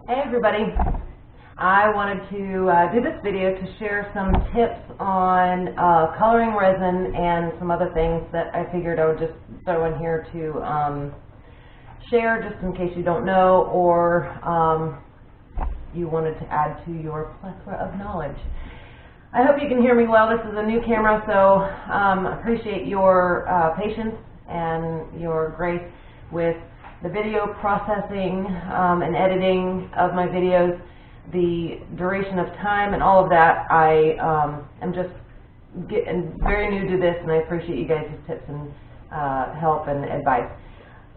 Hey everybody, I wanted to do this video to share some tips on coloring resin and some other things that I figured I would just throw in here to share just in case you don't know or you wanted to add to your plethora of knowledge. I hope you can hear me well. This is a new camera, so appreciate your patience and your grace with the video processing and editing of my videos, the duration of time and all of that. I am just very new to this, and I appreciate you guys' tips and help and advice.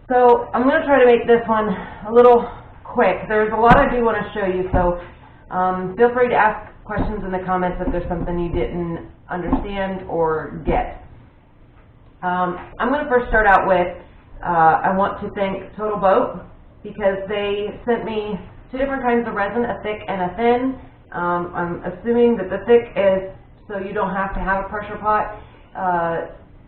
So I'm going to try to make this one a little quick. There's a lot I do want to show you, so feel free to ask questions in the comments if there's something you didn't understand or get. I'm going to first start out with I want to thank Total Boat because they sent me two different kinds of resin, a thick and a thin. I'm assuming that the thick is so you don't have to have a pressure pot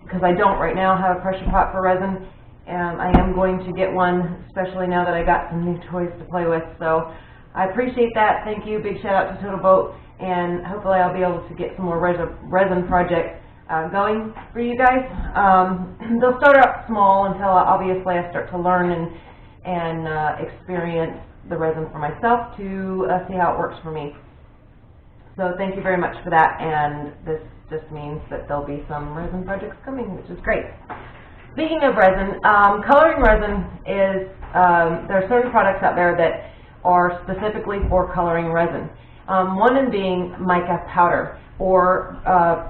because I don't right now have a pressure pot for resin. I am going to get one, especially now that I got some new toys to play with. So I appreciate that. Thank you. Big shout out to Total Boat, and hopefully I'll be able to get some more resin projects going for you guys. They'll start out small until obviously I start to learn and experience the resin for myself to see how it works for me. So thank you very much for that, and this just means that there'll be some resin projects coming, which is great. Speaking of resin, coloring resin is, there are certain products out there that are specifically for coloring resin. One in being mica powder or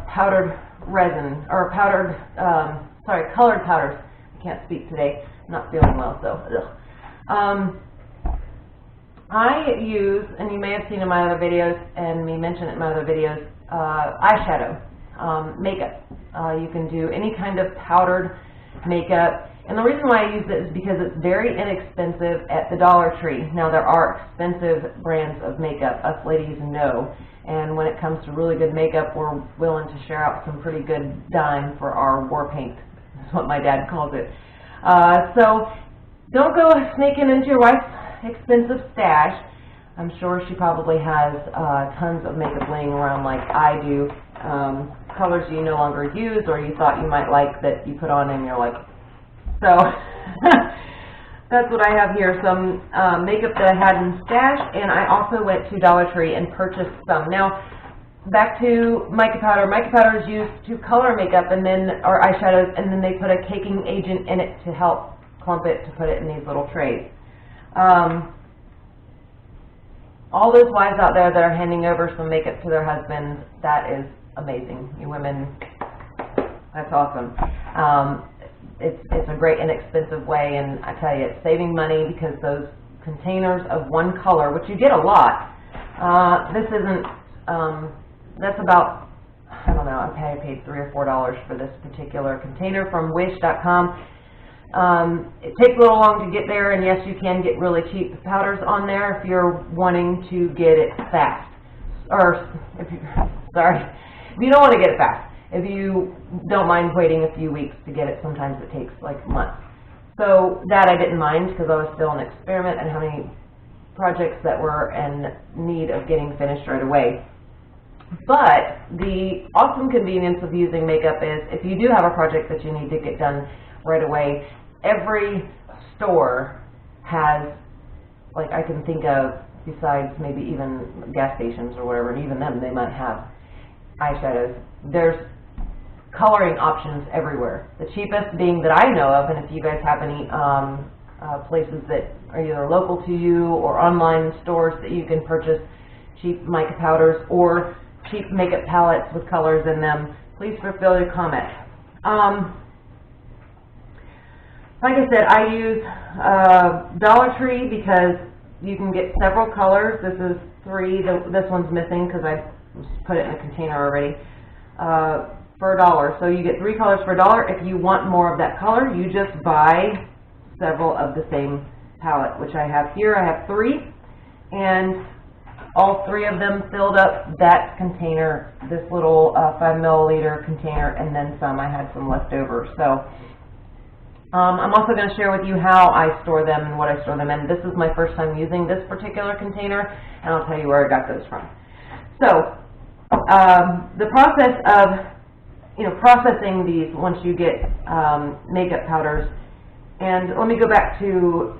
powdered resin, or powdered, colored powders. I can't speak today. I'm not feeling well, so I use, and you may have seen in my other videos, and me mention it in my other videos, eyeshadow makeup. You can do any kind of powdered makeup, and the reason why I use it is because it's very inexpensive at the Dollar Tree. Now, there are expensive brands of makeup, us ladies know, and when it comes to really good makeup, we're willing to share out some pretty good dime for our war paint. That's what my dad calls it. So don't go sneaking into your wife's expensive stash. I'm sure she probably has tons of makeup laying around like I do, colors you no longer use or you thought you might like that you put on and you're like, so that's what I have here, some makeup that I had in stash, and I also went to Dollar Tree and purchased some. Now, back to mica powder. Mica powder is used to color makeup and then, or eyeshadows, and then they put a caking agent in it to help clump it, to put it in these little trays. All those wives out there that are handing over some makeup to their husbands, that is amazing. You women, that's awesome. It's a great inexpensive way, and I tell you, it's saving money because those containers of one color, which you get a lot, this isn't, that's about, I don't know, I paid $3 or $4 for this particular container from wish.com. It takes a little long to get there, and yes, you can get really cheap powders on there if you're wanting to get it fast, or if you, if you don't want to get it fast. If you don't mind waiting a few weeks to get it, sometimes it takes like months. So that I didn't mind because I was still an experiment and how many projects that were in need of getting finished right away. But the awesome convenience of using makeup is if you do have a project that you need to get done right away, every store has, like I can think of, besides maybe even gas stations or whatever, and even them, they might have eyeshadows. There's coloring options everywhere. The cheapest being that I know of, and if you guys have any places that are either local to you or online stores that you can purchase cheap mica powders or cheap makeup palettes with colors in them, please fulfill your comment. Like I said, I use Dollar Tree because you can get several colors. This is 3. This one's missing because I put it in a container already. For $1. So you get 3 colors for $1. If you want more of that color, you just buy several of the same palette, which I have here. I have 3, and all 3 of them filled up that container, this little 5 milliliter container, and then some. I had some left over. So I'm also going to share with you how I store them and what I store them in. This is my first time using this particular container, and I'll tell you where I got those from. So, the process of, processing these once you get makeup powders, and let me go back to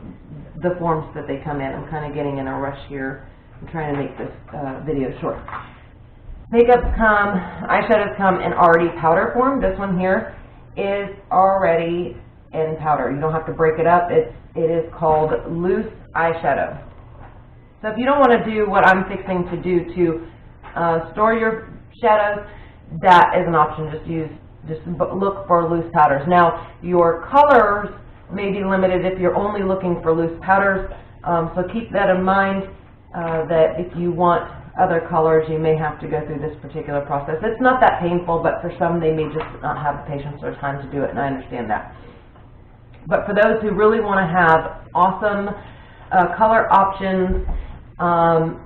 the forms that they come in. I'm kind of getting in a rush here. I'm trying to make this video short. Eyeshadows come in already powder form. This one here is already in powder. You don't have to break it up. It is called loose eyeshadow. So if you don't want to do what I'm fixing to do to store your shadows, that is an option. Just look for loose powders. Now, your colors may be limited if you're only looking for loose powders, so keep that in mind, that if you want other colors, you may have to go through this particular process. It's not that painful, but for some, they may just not have the patience or time to do it, and I understand that. But for those who really want to have awesome color options,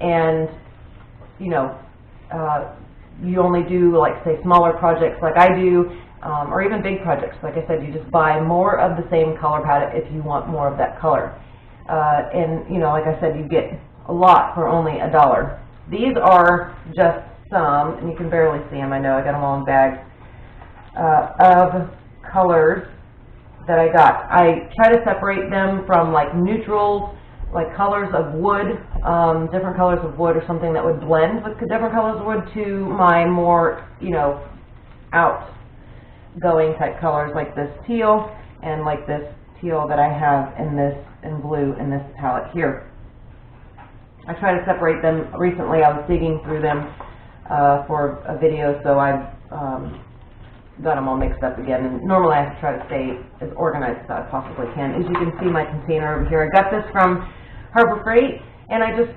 and you only do, like, say, smaller projects like I do, or even big projects. Like I said, you just buy more of the same color palette if you want more of that color. And, like I said, you get a lot for only $1. These are just some, and you can barely see them, I know, I got them all in bags, of colors that I got. I try to separate them from, like, neutrals, like colors of wood, different colors of wood or something that would blend with different colors of wood, to my more, outgoing type colors like this teal and like this teal that I have in blue in this palette here. I try to separate them. Recently I was digging through them for a video, so I've got them all mixed up again, and normally I have to try to stay as organized as I possibly can. As you can see, my container over here, I got this from Harbor Freight, and I just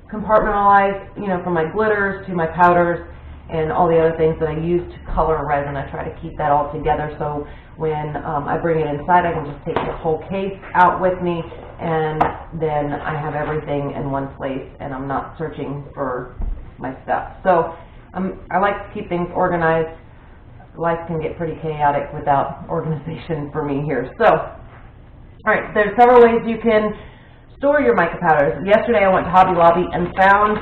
compartmentalize, from my glitters to my powders and all the other things that I use to color resin. I try to keep that all together, so when I bring it inside, I can just take the whole case out with me, and then I have everything in one place, and I'm not searching for my stuff. So I like to keep things organized. Life can get pretty chaotic without organization for me here. So, all right, there's several ways you can store your mica powders. Yesterday I went to Hobby Lobby and found,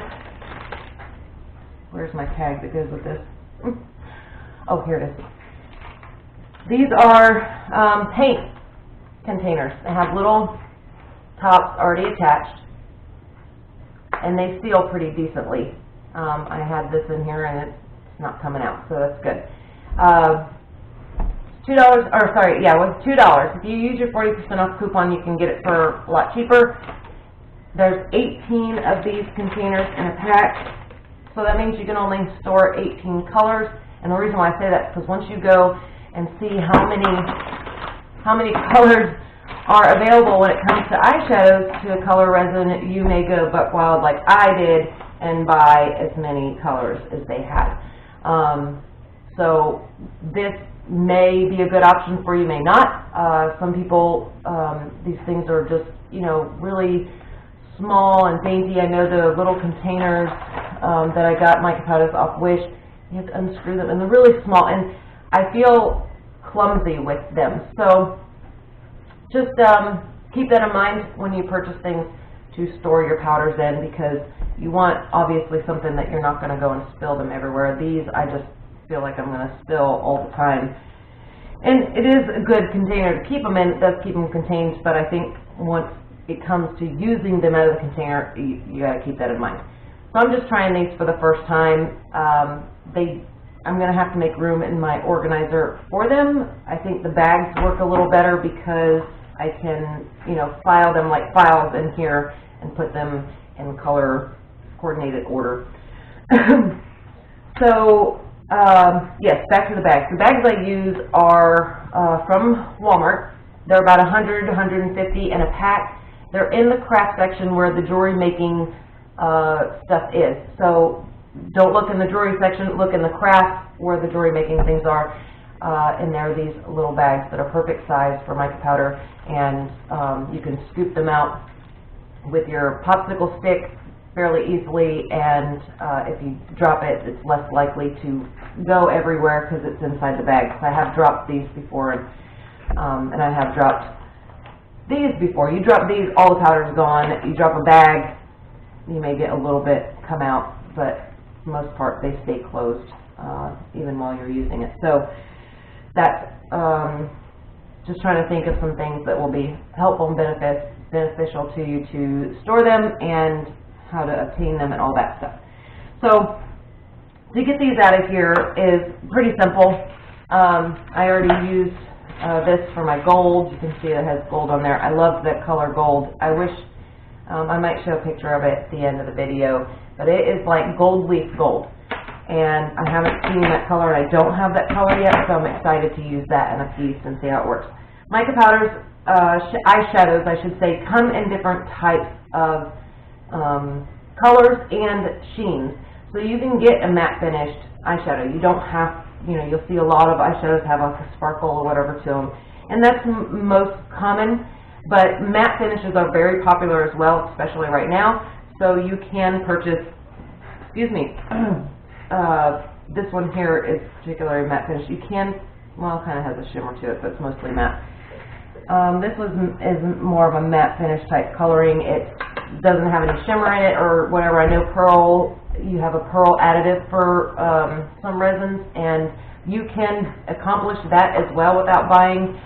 where's my tag that goes with this? Oh, here it is. These are paint containers. They have little tops already attached, and they seal pretty decently. I had this in here and it's not coming out, so that's good. $2, or sorry, yeah, it was $2. If you use your 40% off coupon, you can get it for a lot cheaper. There's 18 of these containers in a pack, so that means you can only store 18 colors. And the reason why I say that is because once you go and see how many colors are available when it comes to eyeshadows to color resin, you may go buck wild like I did and buy as many colors as they had. So this may be a good option for you, may not. Some people, these things are just, really small and dainty. I know the little containers that I got Mica Powders off Wish, you have to unscrew them, and they're really small, and I feel clumsy with them. So just keep that in mind when you purchase things to store your powders in, because you want, obviously, something that you're not going to go and spill them everywhere. These, I just feel like I'm going to spill all the time. And it is a good container to keep them in. It does keep them contained, but I think once it comes to using them out of the container, you got to keep that in mind. So I'm just trying these for the first time. I'm going to have to make room in my organizer for them. I think the bags work a little better because I can, file them like files in here and put them in color coordinated order. So, yes, back to the bags. The bags I use are from Walmart. They're about 100 to 150 in a pack. They're in the craft section where the jewelry making stuff is. So don't look in the jewelry section, look in the craft where the jewelry making things are. And there are these little bags that are perfect size for mica powder, and you can scoop them out with your popsicle stick fairly easily, and if you drop it, it's less likely to go everywhere because it's inside the bag. So I have dropped these before, and And I have dropped these before. You drop these, all the powder is gone. You drop a bag, you may get a little bit come out, but for the most part they stay closed even while you're using it. So that's just trying to think of some things that will be helpful and beneficial to you to store them and how to obtain them and all that stuff. So to get these out of here is pretty simple. I already used this for my gold. You can see it has gold on there. I love that color gold. I wish I might show a picture of it at the end of the video, but it is like gold leaf gold. And I haven't seen that color, and I don't have that color yet, so I'm excited to use that in a piece and see how it works. Mica Powders, eyeshadows, I should say, come in different types of colors and sheens. So you can get a matte finished eyeshadow. You don't have, you know, you'll see a lot of eyeshadows have like a sparkle or whatever to them. And that's most common, but matte finishes are very popular as well, especially right now. So you can purchase, excuse me, this one here is particularly matte finish. You can, well, it kind of has a shimmer to it, but it's mostly matte. This is more of a matte finish type coloring. It doesn't have any shimmer in it or whatever. I know pearl, you have a pearl additive for some resins, and you can accomplish that as well without buying.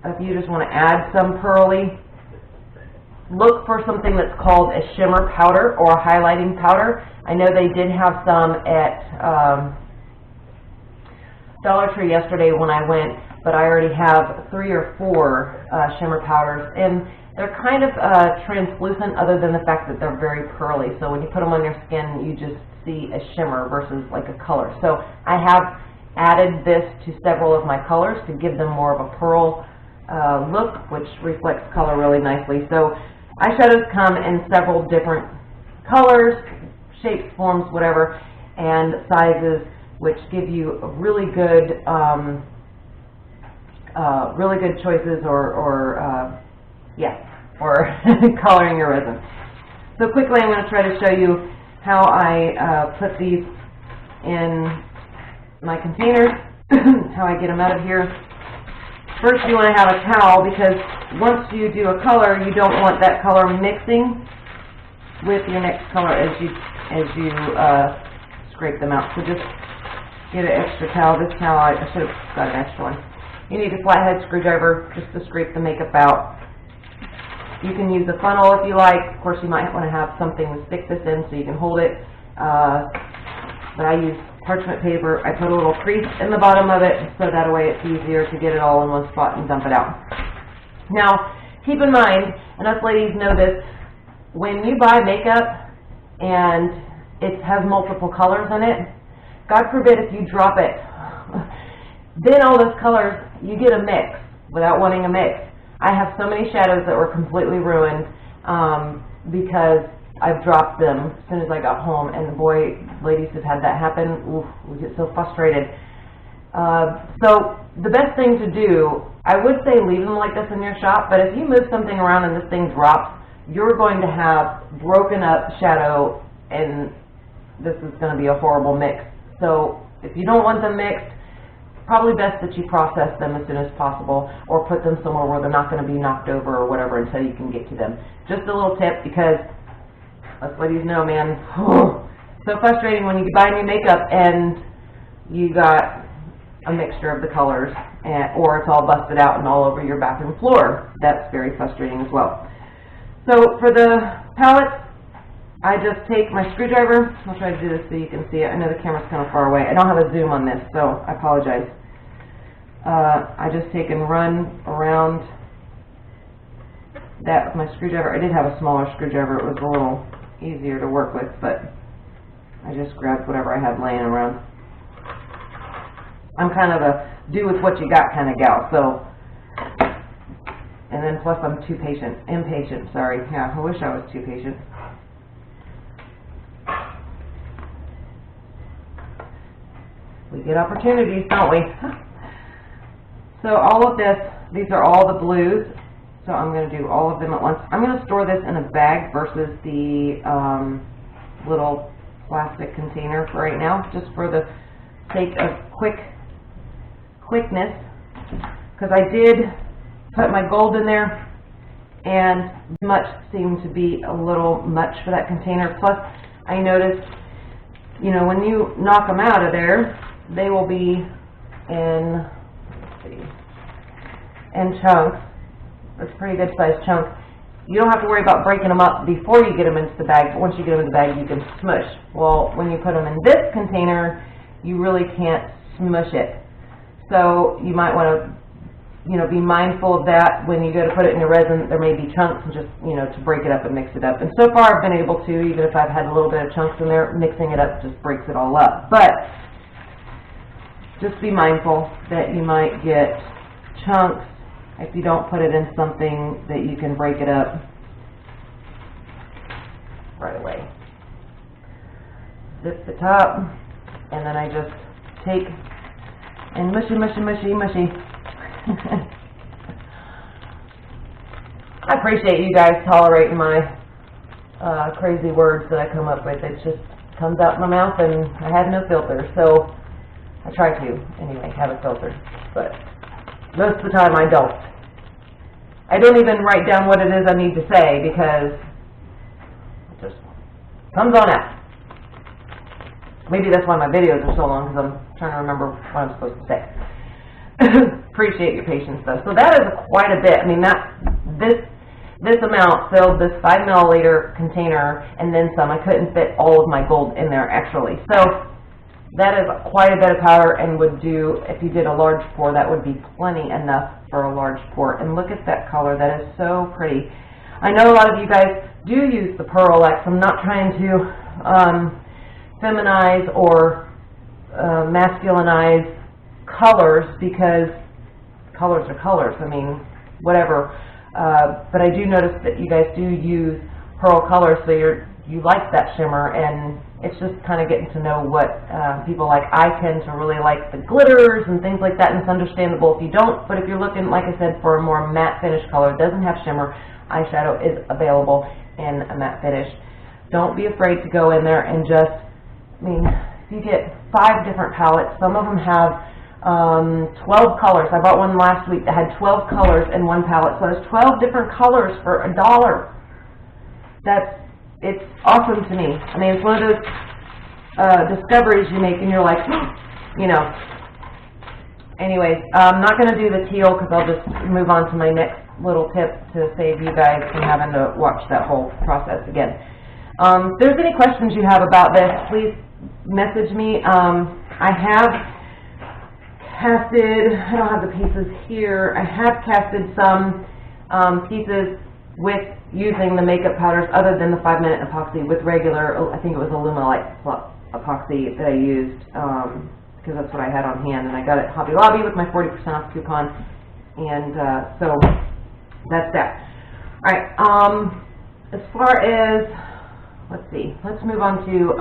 If you just want to add some pearly, look for something that's called a shimmer powder or a highlighting powder. I know they did have some at Dollar Tree yesterday when I went, but I already have 3 or 4 shimmer powders, and they're kind of translucent other than the fact that they're very pearly. So when you put them on your skin, you just see a shimmer versus like a color. So I have added this to several of my colors to give them more of a pearl look, which reflects color really nicely. So eyeshadows come in several different colors, shapes, forms, whatever, and sizes, which give you really good choices for coloring your resin. So quickly, I'm going to try to show you how I put these in my containers, how I get them out of here. First, you want to have a towel, because once you do a color, you don't want that color mixing with your next color as you scrape them out. So just get an extra towel. This towel, I should have got an extra one. You need a flathead screwdriver just to scrape the makeup out. You can use a funnel if you like. Of course, you might want to have something to stick this in so you can hold it. But I use parchment paper. I put a little crease in the bottom of it so that way it's easier to get it all in one spot and dump it out. Now, keep in mind, and us ladies know this, when you buy makeup and it has multiple colors in it, God forbid if you drop it, then all those colors, you get a mix without wanting a mix. I have so many shadows that were completely ruined because I've dropped them as soon as I got home, and boy, ladies have had that happen. Oof, we get so frustrated. So the best thing to do, I would say leave them like this in your shop, but if you move something around and this thing drops, you're going to have broken up shadow, and this is going to be a horrible mix. So if you don't want them mixed, probably best that you process them as soon as possible, or put them somewhere where they're not going to be knocked over or whatever until you can get to them. Just a little tip, because us ladies know, man, so frustrating when you buy new makeup and you got a mixture of the colors, or it's all busted out and all over your bathroom floor. That's very frustrating as well. So for the palettes, I just take my screwdriver. I'll try to do this so you can see it. I know the camera's kind of far away. I don't have a zoom on this, so I apologize. I just take and run around that with my screwdriver. I did have a smaller screwdriver. It was a little easier to work with, but I just grabbed whatever I had laying around. I'm kind of a do with what you got kind of gal, so, and then plus I'm impatient, sorry. Yeah, I wish I was too patient. We get opportunities, don't we? So all of this, these are all the blues, so I'm going to do all of them at once. I'm going to store this in a bag versus the little plastic container for right now, just for the sake of quickness, because I did put my gold in there, and much seemed to be a little much for that container. Plus, I noticed, you know, when you knock them out of there, they will be in, let's see, in chunks. That's a pretty good sized chunk. You don't have to worry about breaking them up before you get them into the bag, but once you get them in the bag, you can smush. Well, when you put them in this container, you really can't smush it. So you might want to, you know, be mindful of that when you go to put it in your resin. There may be chunks, and just, you know, to break it up and mix it up. And so far I've been able to, even if I've had a little bit of chunks in there, mixing it up just breaks it all up. But just be mindful that you might get chunks if you don't put it in something that you can break it up right away. Zip the top, and then I just take and mushy, mushy, mushy, mushy. I appreciate you guys tolerating my crazy words that I come up with. It just comes out my mouth, and I have no filter, so I try to, anyway, have a filter. But most of the time I don't. I don't even write down what it is I need to say, because it just comes on out. Maybe that's why my videos are so long, because I'm trying to remember what I'm supposed to say. Appreciate your patience, though. So that is quite a bit. I mean, this amount filled this 5 milliliter container and then some. I couldn't fit all of my gold in there, actually. So that is quite a bit of powder, and would do, if you did a large pour, that would be plenty enough for a large pour. And look at that color. That is so pretty. I know a lot of you guys do use the Pearl-X. I'm not trying to feminize or masculinize colors, because colors are colors. I mean, whatever. But I do notice that you guys do use pearl colors, so you like that shimmer, and it's just kind of getting to know what people like. I tend to really like the glitters and things like that, and it's understandable if you don't. But if you're looking, like I said, for a more matte finish color, doesn't have shimmer, eyeshadow is available in a matte finish. Don't be afraid to go in there and just, I mean, if you get 5 different palettes, some of them have 12 colors. I bought one last week that had 12 colors in one palette. So there's 12 different colors for $1. It's awesome to me. I mean, it's one of those discoveries you make, and you're like, you know. Anyways, I'm not going to do the teal, because I'll just move on to my next little tip to save you guys from having to watch that whole process again. If there's any questions you have about this, please message me. I have casted, I don't have the pieces here, I have casted some pieces with using the makeup powders other than the 5-minute epoxy with regular, I think it was Alumilite epoxy that I used, because that's what I had on hand, and I got it at Hobby Lobby with my 40% off coupon, and so that's that. Alright, as far as, let's see, let's move on to,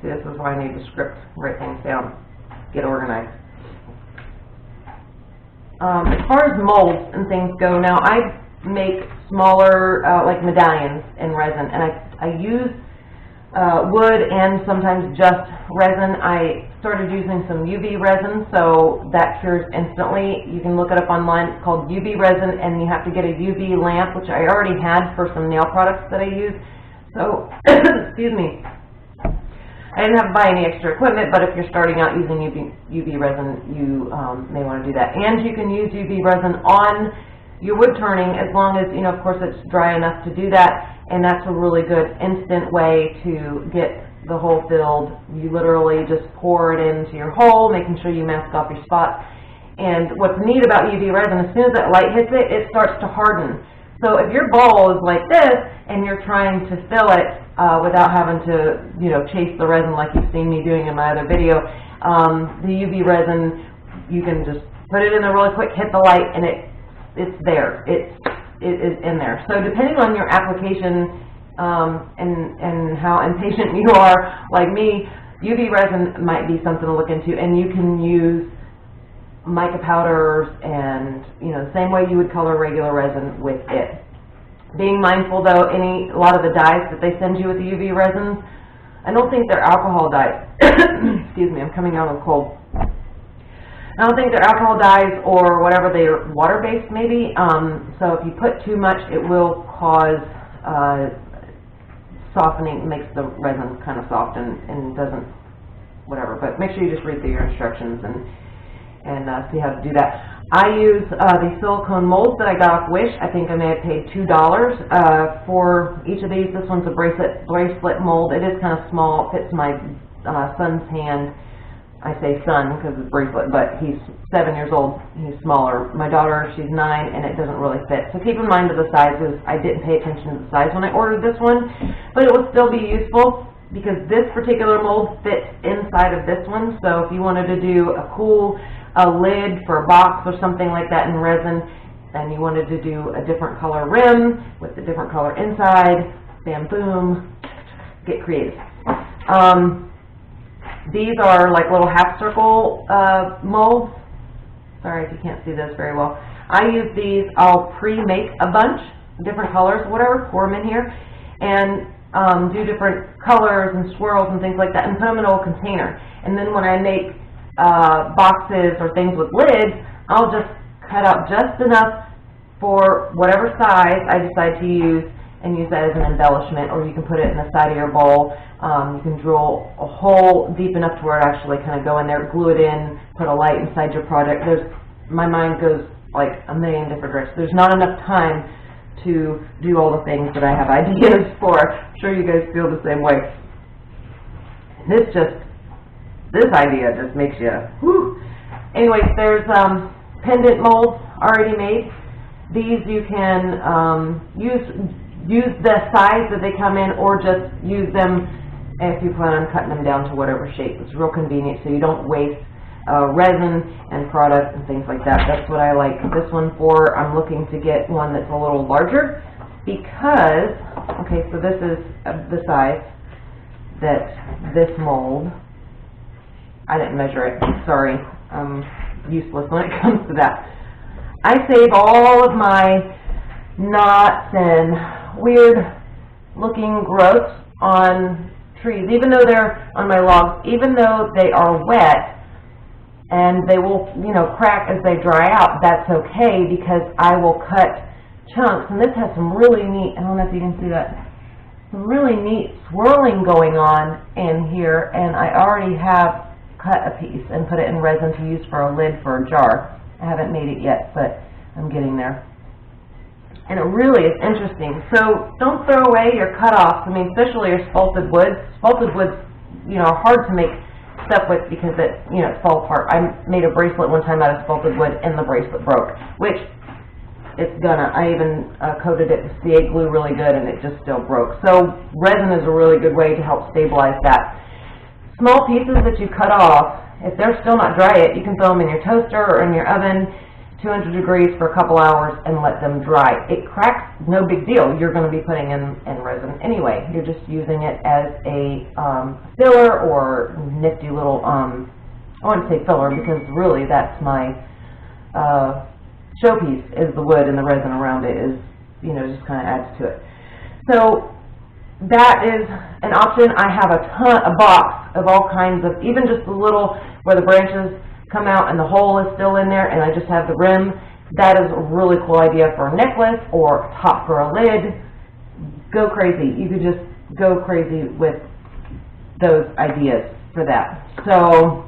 see, this is why I need the script, write things down, get organized. As far as molds and things go, now I make smaller, like medallions in resin, and I use wood and sometimes just resin. I started using some UV resin, so that cures instantly. You can look it up online. It's called UV resin, and you have to get a UV lamp, which I already had for some nail products that I use. So, excuse me. I didn't have to buy any extra equipment, but if you're starting out using UV resin, you may want to do that. And you can use UV resin on your wood turning, as long as, you know, of course, it's dry enough to do that. And that's a really good instant way to get the hole filled. You literally just pour it into your hole, making sure you mask off your spots. And what's neat about UV resin, as soon as that light hits it, it starts to harden. So if your bowl is like this, and you're trying to fill it without having to, you know, chase the resin like you've seen me doing in my other video, the UV resin, you can just put it in there really quick, hit the light, and it's there. It is in there. So depending on your application and how impatient you are, like me, UV resin might be something to look into, and you can use mica powders and, you know, the same way you would color regular resin with it. Being mindful, though, a lot of the dyes that they send you with the UV resins, I don't think they're alcohol dyes. Excuse me, I'm coming out of a cold. I don't think they're alcohol dyes or whatever, they're water-based maybe. So if you put too much, it will cause softening, makes the resin kind of soft and doesn't, whatever. But make sure you just read through your instructions and see how to do that. I use the silicone molds that I got off Wish. I think I may have paid $2 for each of these. This one's a bracelet mold. It is kind of small. It fits my son's hand. I say son because it's a bracelet, but he's 7 years old. He's smaller. My daughter, she's 9, and it doesn't really fit. So keep in mind of the sizes. I didn't pay attention to the size when I ordered this one, but it will still be useful because this particular mold fits inside of this one. So if you wanted to do a cool lid for a box or something like that in resin, and you wanted to do a different color rim with a different color inside, bam, boom, get creative. These are like little half circle molds. Sorry if you can't see this very well. I use these, I'll pre-make a bunch, different colors, whatever, pour them in here, and do different colors and swirls and things like that, and put them in a little container. And then when I make boxes or things with lids, I'll just cut out just enough for whatever size I decide to use and use that as an embellishment, or you can put it in the side of your bowl. You can drill a hole deep enough to where it actually kind of go in there, glue it in, put a light inside your project. My mind goes like a million different directions. There's not enough time to do all the things that I have ideas for. I'm sure you guys feel the same way. This idea just makes you, whew. Anyways, there's pendant molds already made. These you can use the size that they come in, or just use them if you plan on cutting them down to whatever shape. It's real convenient, so you don't waste resin and product and things like that. That's what I like this one for. I'm looking to get one that's a little larger because, okay, so this is the size that this mold, I didn't measure it, sorry, I'm useless when it comes to that. I save all of my knots and weird looking growths on trees, even though they're on my logs, even though they are wet and they will, you know, crack as they dry out. That's okay because I will cut chunks, and this has some really neat, I don't know if you can see that, some really neat swirling going on in here, and I already have cut a piece and put it in resin to use for a lid for a jar. I haven't made it yet, but I'm getting there. And it really is interesting. So don't throw away your cutoffs. I mean, especially your spalted woods. Spalted woods, you know, are hard to make stuff with because it, you know, it falls apart. I made a bracelet one time out of spalted wood and the bracelet broke, which it's gonna. I even coated it with CA glue really good and it just still broke. So resin is a really good way to help stabilize that. Small pieces that you cut off, if they're still not dry yet, you can throw them in your toaster or in your oven, 200 degrees for a couple hours, and let them dry. It cracks, no big deal. You're going to be putting in resin anyway. You're just using it as a filler or nifty little, I wouldn't say filler because really that's my showpiece is the wood, and the resin around it is, you know, just kind of adds to it. So that is an option. I have a box of all kinds of, even just the little where the branches come out and the hole is still in there and I just have the rim. That is a really cool idea for a necklace or a top for a lid. Go crazy. You could just go crazy with those ideas for that. So,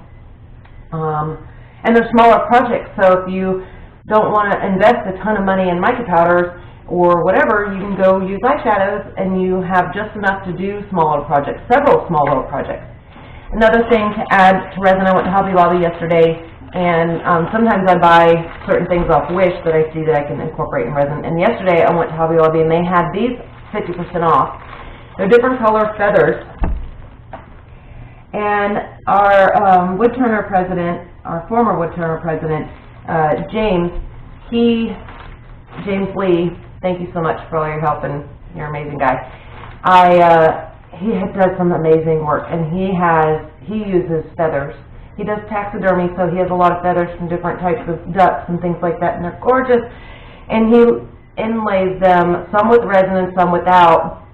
and they're smaller projects, so if you don't want to invest a ton of money in mica powders or whatever, you can go use eyeshadows and you have just enough to do smaller projects, several small little projects. Another thing to add to resin, I went to Hobby Lobby yesterday, and sometimes I buy certain things off Wish that I see that I can incorporate in resin. And yesterday I went to Hobby Lobby and they had these 50% off. They're different color feathers. And our wood turner president, our former wood turner president, James Lee, thank you so much for all your help, and you're an amazing guy. He does some amazing work, and he uses feathers. He does taxidermy, so he has a lot of feathers from different types of ducks and things like that, and they're gorgeous. And he inlays them, some with resin and some without,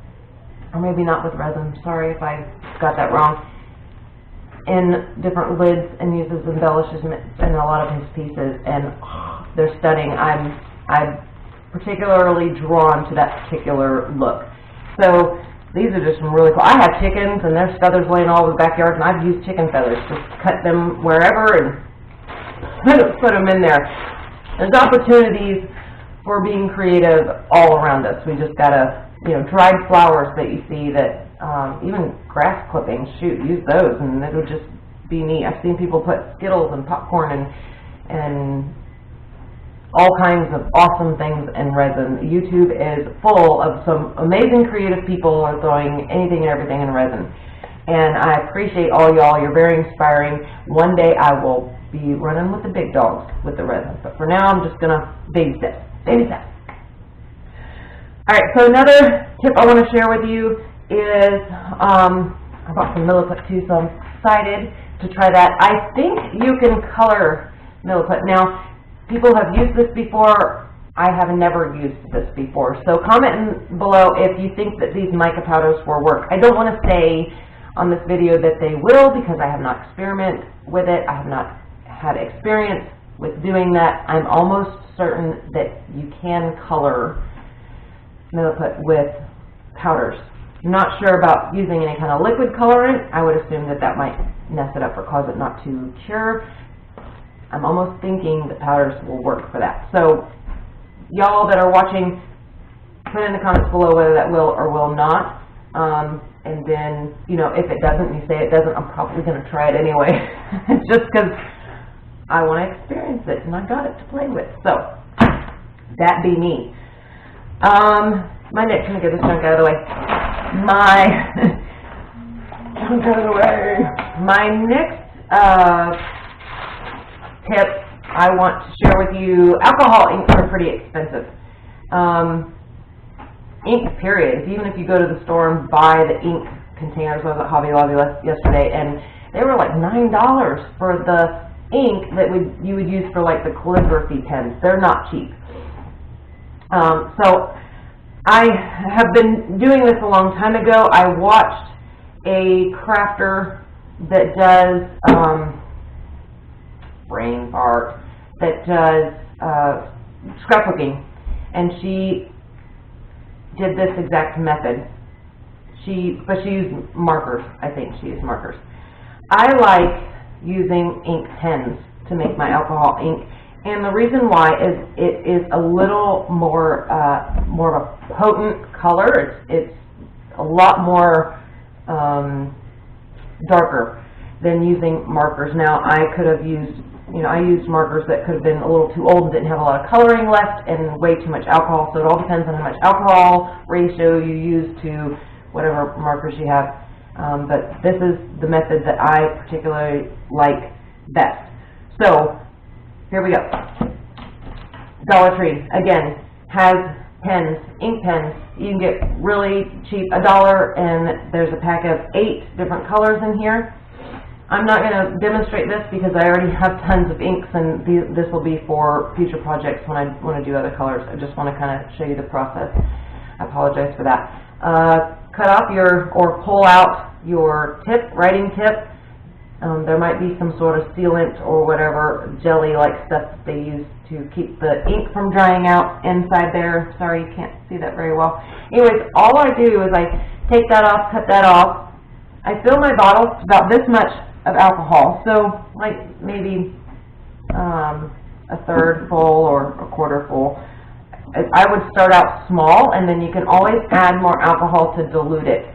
or maybe not with resin. Sorry if I got that wrong. in different lids and uses embellishments in a lot of his pieces, and they're stunning. I'm particularly drawn to that particular look. So these are just some really cool. I have chickens, and there's feathers laying all over the backyard, and I've used chicken feathers to cut them wherever and put them in there. There's opportunities for being creative all around us. We just gotta, dried flowers that you see that, even grass clippings, shoot, use those, and it'll just be neat. I've seen people put Skittles and popcorn and all kinds of awesome things in resin. YouTube is full of some amazing creative people who are throwing anything and everything in resin. And I appreciate all y'all. You're very inspiring. One day I will be running with the big dogs with the resin. But for now, I'm just going to baby step. Baby step. All right, so another tip I want to share with you is, I bought some Milliput too, so I'm excited to try that. I think you can color Milliput. Now, people have used this before. I have never used this before. So comment below if you think that these mica powders will work. I don't want to say on this video that they will because I have not experimented with it. I have not had experience with doing that. I'm almost certain that you can color Milliput with powders. I'm not sure about using any kind of liquid colorant. I would assume that that might mess it up or cause it not to cure. I'm almost thinking the powders will work for that. So y'all that are watching, put in the comments below whether that will or will not. And then, if it doesn't, you say it doesn't, I'm probably going to try it anyway. Just because I want to experience it and I got it to play with. So that be me. My next, let me get this junk out of the way. Junk out of the way. My next tip I want to share with you, alcohol inks are pretty expensive. Ink, period. Even if you go to the store and buy the ink containers, I was at Hobby Lobby yesterday, and they were like $9 for the ink that you would use for like the calligraphy pens. They're not cheap. So I have been doing this a long time ago. I watched a crafter that does brain fart, that does scrapbooking, and she did this exact method. But she used markers. I think she used markers. I like using ink pens to make my alcohol ink, and the reason why is it is a little more more of a potent color. It's a lot more darker than using markers. Now, I could have used, I used markers that could have been a little too old and didn't have a lot of coloring left and way too much alcohol, so it all depends on how much alcohol ratio you use to whatever markers you have. But this is the method that I particularly like best. So, here we go. Dollar Tree, again, has pens, ink pens. You can get really cheap, $1, and there's a pack of 8 different colors in here. I'm not going to demonstrate this because I already have tons of inks, and this will be for future projects when I want to do other colors. I just want to kind of show you the process. I apologize for that. Cut off or pull out your tip, writing tip. There might be some sort of sealant or whatever jelly-like stuff that they use to keep the ink from drying out inside there. Sorry, you can't see that very well. Anyways, all I do is I take that off, cut that off. I fill my bottle about this much of alcohol, so like maybe a third full or a quarter full. I would start out small, and then you can always add more alcohol to dilute it.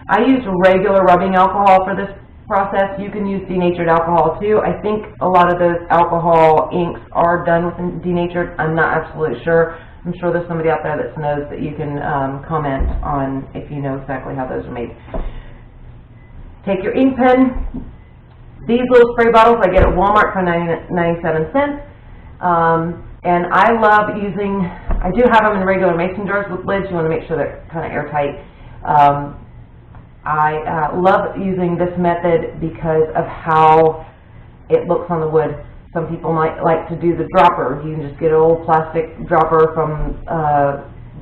I use regular rubbing alcohol for this process. You can use denatured alcohol too. I think a lot of those alcohol inks are done with denatured. I'm not absolutely sure. I'm sure there's somebody out there that knows that you can comment on if you know exactly how those are made. Take your ink pen. These little spray bottles I get at Walmart for 97 cents. And I love using, I do have them in regular mason jars with lids. You want to make sure they're kind of airtight. I love using this method because of how it looks on the wood. Some people might like to do the dropper. You can just get an old plastic dropper from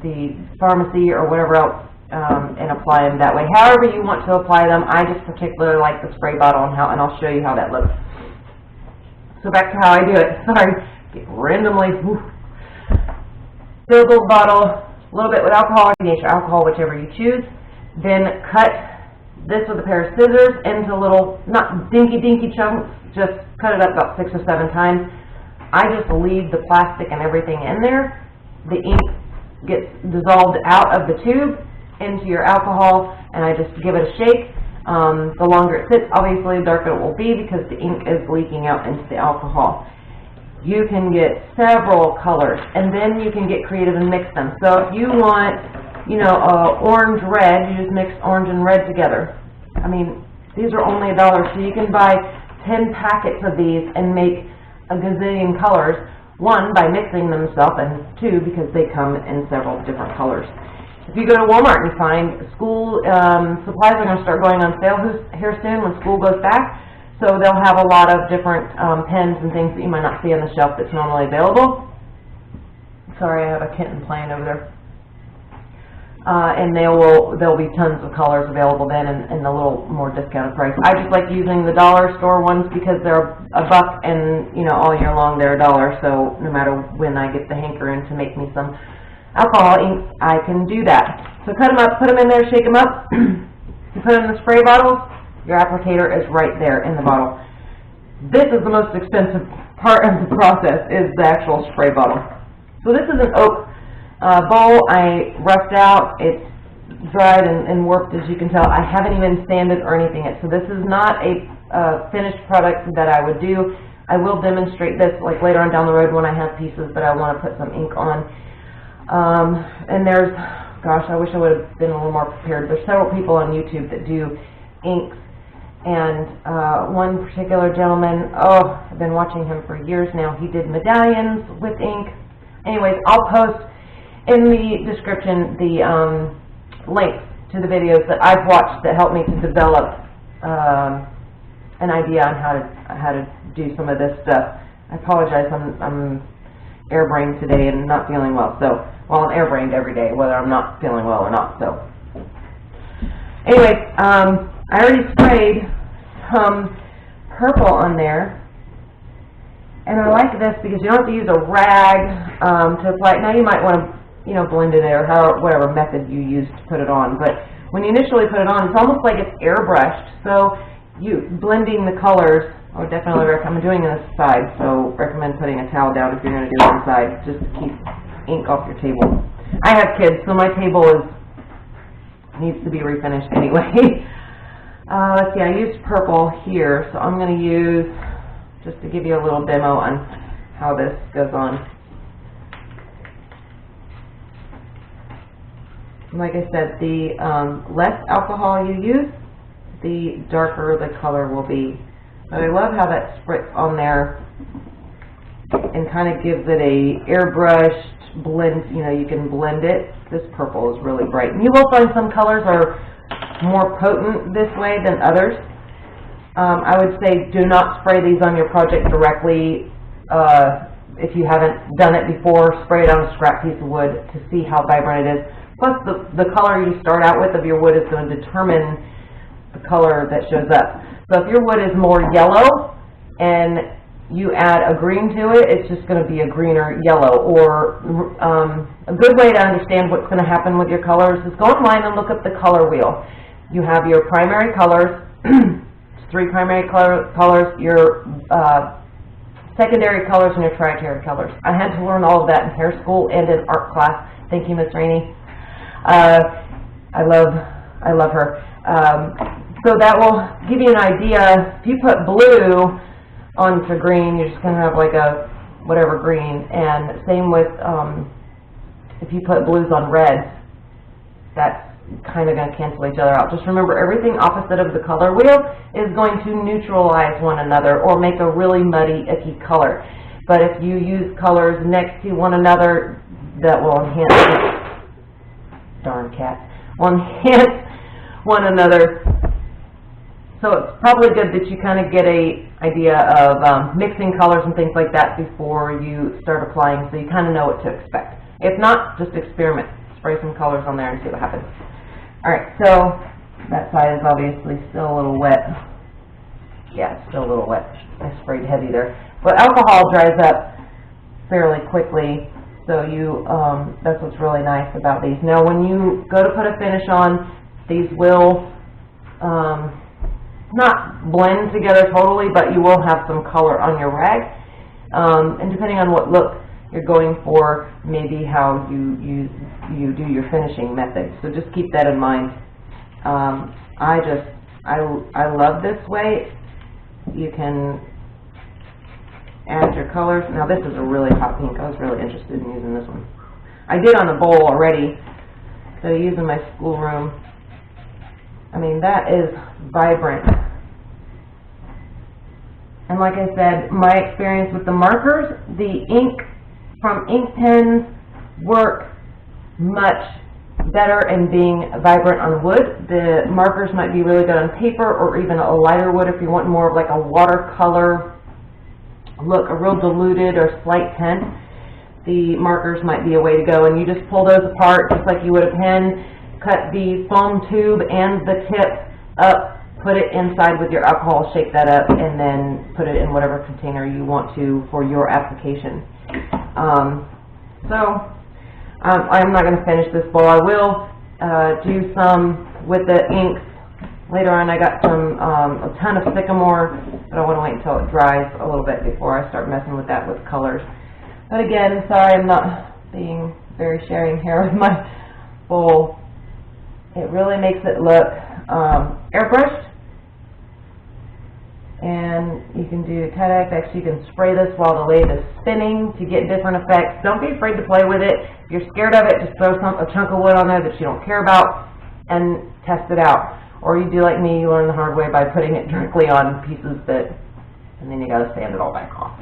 the pharmacy or whatever else and apply them that way. However you want to apply them, I just particularly like the spray bottle and I'll show you how that looks. So back to how I do it. Sorry, randomly. Fill the bottle a little bit with alcohol, alcohol, whichever you choose. Then cut this with a pair of scissors into little, not dinky chunks, just cut it up about 6 or 7 times. I just leave the plastic and everything in there. The ink gets dissolved out of the tube into your alcohol, and I just give it a shake. The longer it sits, obviously the darker it will be because the ink is leaking out into the alcohol. You can get several colors, and then you can get creative and mix them. So if you want, you know, orange red, you just mix orange and red together. I mean, these are only $1, so you can buy 10 packets of these and make a gazillion colors. 1, by mixing them yourself, and 2, because they come in several different colors. If you go to Walmart and find school supplies are going to start going on sale here soon when school goes back, so they'll have a lot of different pens and things that you might not see on the shelf that's normally available. Sorry, I have a kitten playing over there. And there'll be tons of colors available then and a little more discounted price. I just like using the dollar store ones because they're $1 and, you know, all year long they're $1, so no matter when I get the hankering to make me some alcohol ink, I can do that. So cut them up, put them in there, shake them up. You put them in the spray bottles, your applicator is right there in the bottle. This is the most expensive part of the process, is the actual spray bottle. So this is an oak bowl I roughed out. It's dried and warped, as you can tell. I haven't even sanded or anything yet, so this is not a finished product that I would do. I will demonstrate this like later on down the road when I have pieces that I want to put some ink on. And there's, gosh, I wish I would have been a little more prepared. There's several people on YouTube that do inks, and one particular gentleman, oh, I've been watching him for years now. He did medallions with ink. Anyways, I'll post in the description the links to the videos that I've watched that helped me to develop an idea on how to do some of this stuff. I apologize, I'm airbrained today and not feeling well. So, well, I'm airbrained every day, whether I'm not feeling well or not. So, anyway, I already sprayed some purple on there. And I like this because you don't have to use a rag to apply it. Now you might want to, you know, blend it or whatever method you use to put it on. But when you initially put it on, it's almost like it's airbrushed. So you blending the colors, I would definitely recommend. I'm doing it on the side, so recommend putting a towel down if you're going to do it inside, just to keep ink off your table. I have kids, so my table needs to be refinished anyway. Let's see, I used purple here, so I'm going to use, just to give you a little demo on how this goes on. Like I said, the less alcohol you use, the darker the color will be. But I love how that spritz on there and kind of gives it a airbrushed blend. You know, you can blend it. This purple is really bright. And you will find some colors are more potent this way than others. I would say do not spray these on your project directly. If you haven't done it before, spray it on a scrap piece of wood to see how vibrant it is. Plus, the color you start out with of your wood is going to determine the color that shows up. So if your wood is more yellow and you add a green to it, it's just going to be a greener yellow. Or a good way to understand what's going to happen with your colors is go online and look up the color wheel. You have your primary colors, 3 primary colors, your secondary colors, and your tertiary colors. I had to learn all of that in hair school and in art class. Thank you, Miss Rainey. I love her. So that will give you an idea. If you put blue onto green, you're just going to have like a whatever green. And same with if you put blues on reds, that's kind of going to cancel each other out. Just remember, everything opposite of the color wheel is going to neutralize one another or make a really muddy, icky color. But if you use colors next to one another, that will enhance, darn cat, will enhance one another. So it's probably good that you kind of get a idea of mixing colors and things like that before you start applying, so you kind of know what to expect. If not, just experiment. Spray some colors on there and see what happens. Alright, so that side is obviously still a little wet. Yeah, it's still a little wet. I sprayed heavy there. But alcohol dries up fairly quickly, so that's what's really nice about these. Now, when you go to put a finish on, these will not blend together totally, but you will have some color on your rag. And depending on what look you're going for, maybe how you do your finishing method. So just keep that in mind. I love this way. You can add your colors. Now this is a really hot pink. I was really interested in using this one. I did on a bowl already, so I use in my schoolroom. I mean, that is vibrant. And like I said, my experience with the markers, the ink from ink pens work much better in being vibrant on wood. The markers might be really good on paper or even a lighter wood if you want more of like a watercolor look, a real diluted or slight tint. The markers might be a way to go, and you just pull those apart just like you would a pen, cut the foam tube and the tip up, put it inside with your alcohol, shake that up, and then put it in whatever container you want to for your application. I'm not going to finish this bowl. I will do some with the inks later on. I got a ton of sycamore, but I want to wait until it dries a little bit before I start messing with that with colors. But again, sorry I'm not being very sharing here with my bowl. It really makes it look airbrushed. And you can do Tight X. You can spray this while the lathe is spinning to get different effects. Don't be afraid to play with it. If you're scared of it, just throw a chunk of wood on there that you don't care about and test it out. Or you do like me, you learn the hard way by putting it directly on pieces and then you got to sand it all back off.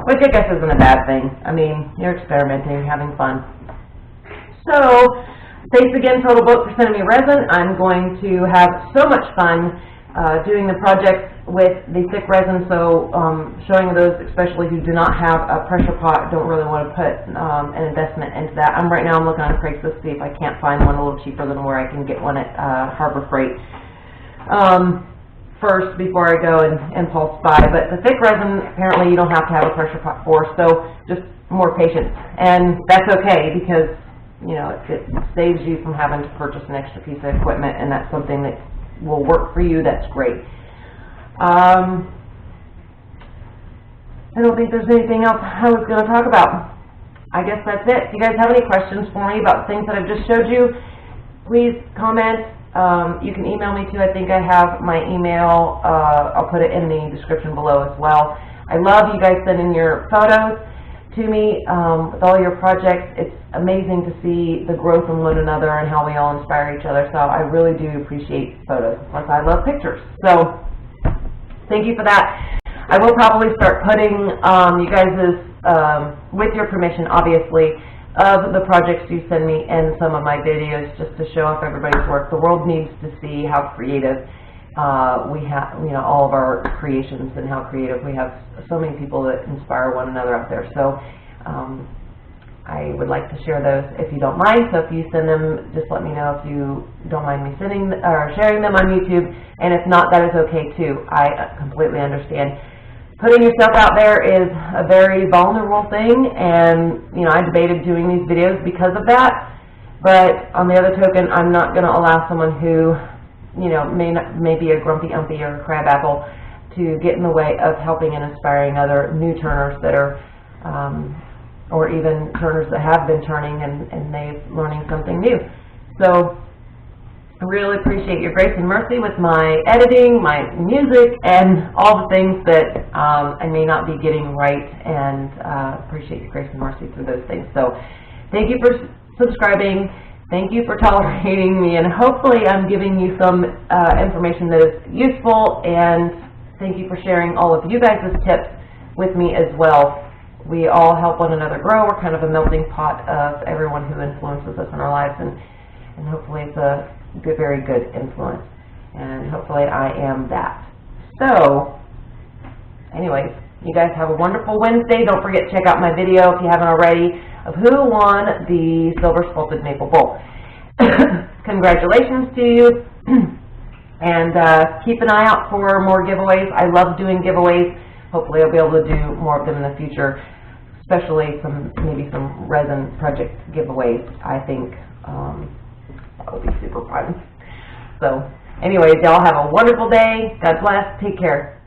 Which I guess isn't a bad thing. I mean, you're experimenting, having fun. So, thanks again, Total Book, for sending me resin. I'm going to have so much fun doing the projects with the thick resin, so showing those especially who do not have a pressure pot, don't really want to put an investment into that. Right now I'm looking on Craigslist to see if I can't find one a little cheaper than where I can get one at Harbor Freight first before I go and impulse buy. But the thick resin, apparently you don't have to have a pressure pot for, so just more patience. And that's okay, because it saves you from having to purchase an extra piece of equipment, and that's something that will work for you. That's great. I don't think there's anything else I was going to talk about. I guess that's it. If you guys have any questions for me about things that I've just showed you, please comment. You can email me too. I think I have my email. I'll put it in the description below as well. I love you guys sending your photos to me with all your projects. It's amazing to see the growth in one another and how we all inspire each other. So I really do appreciate photos. Plus, I love pictures. So thank you for that. I will probably start putting you guys' with your permission, obviously, of the projects you send me in some of my videos, just to show off everybody's work. The world needs to see how creative we have, all of our creations, and how creative we have. So many people that inspire one another out there. So I would like to share those if you don't mind. So if you send them, just let me know if you don't mind me sending or sharing them on YouTube. And if not, that is okay too. I completely understand. Putting yourself out there is a very vulnerable thing, and I debated doing these videos because of that. But on the other token, I'm not going to allow someone who may be a grumpy umpy or a crabapple to get in the way of helping and inspiring other new turners that are, or even turners that have been turning and they're learning something new. So I really appreciate your grace and mercy with my editing, my music, and all the things that I may not be getting right, and appreciate your grace and mercy through those things. So thank you for subscribing. Thank you for tolerating me, and hopefully I'm giving you some information that is useful, and thank you for sharing all of you guys' tips with me as well. We all help one another grow. We're kind of a melting pot of everyone who influences us in our lives, and hopefully it's a very good influence, and hopefully I am that. So anyways, you guys have a wonderful Wednesday. Don't forget to check out my video, if you haven't already, of who won the silver sculpted maple bowl. congratulations to you. And keep an eye out for more giveaways. I love doing giveaways. Hopefully I'll be able to do more of them in the future, especially maybe some resin project giveaways. I think that would be super fun. So anyways, y'all have a wonderful day. God bless. Take care.